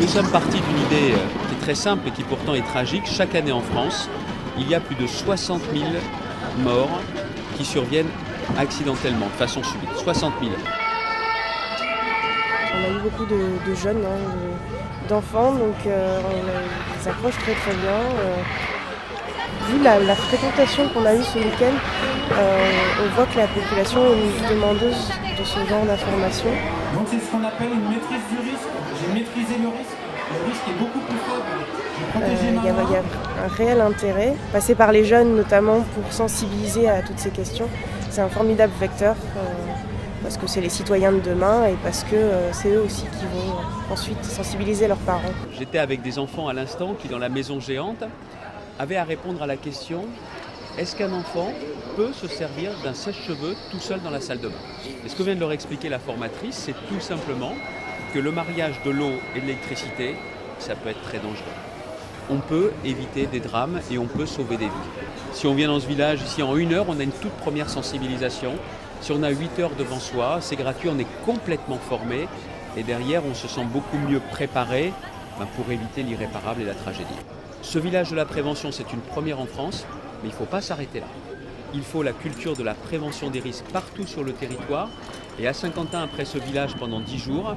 Nous sommes partis d'une idée qui est très simple et qui pourtant est tragique. Chaque année en France, il y a plus de 60 000 morts qui surviennent accidentellement, de façon subite. 60 000. On a eu beaucoup de jeunes, d'enfants, donc on les accroche très très bien. Vu la fréquentation qu'on a eue ce week-end, on voit que la population est demandeuse de ce genre d'informations. Donc c'est ce qu'on appelle une maîtrise du risque. J'ai maîtrisé le risque. Le risque est beaucoup plus faible. J'ai protégé ma main. Il y a un réel intérêt, passé par les jeunes notamment pour sensibiliser à toutes ces questions. C'est un formidable vecteur parce que c'est les citoyens de demain et parce que c'est eux aussi qui vont ensuite sensibiliser leurs parents. J'étais avec des enfants à l'instant qui, dans la maison géante, avaient à répondre à la question: est-ce qu'un enfant peut se servir d'un sèche-cheveux tout seul dans la salle de bain? Et ce que vient de leur expliquer la formatrice, c'est tout simplement que le mariage de l'eau et de l'électricité, ça peut être très dangereux. On peut éviter des drames et on peut sauver des vies. Si on vient dans ce village, ici en 1 heure, on a une toute première sensibilisation. Si on a 8 heures devant soi, c'est gratuit, on est complètement formé. Et derrière, on se sent beaucoup mieux préparé pour éviter l'irréparable et la tragédie. Ce village de la prévention, c'est une première en France, mais il ne faut pas s'arrêter là. Il faut la culture de la prévention des risques partout sur le territoire. Et à Saint-Quentin, après ce village, pendant 10 jours,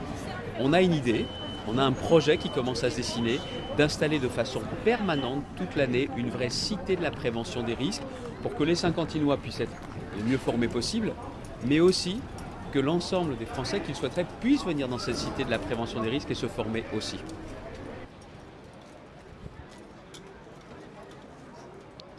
on a une idée, on a un projet qui commence à se dessiner d'installer de façon permanente toute l'année une vraie cité de la prévention des risques pour que les Saint-Quentinois puissent être le mieux formés possible, mais aussi que l'ensemble des Français qui le souhaiteraient puissent venir dans cette cité de la prévention des risques et se former aussi.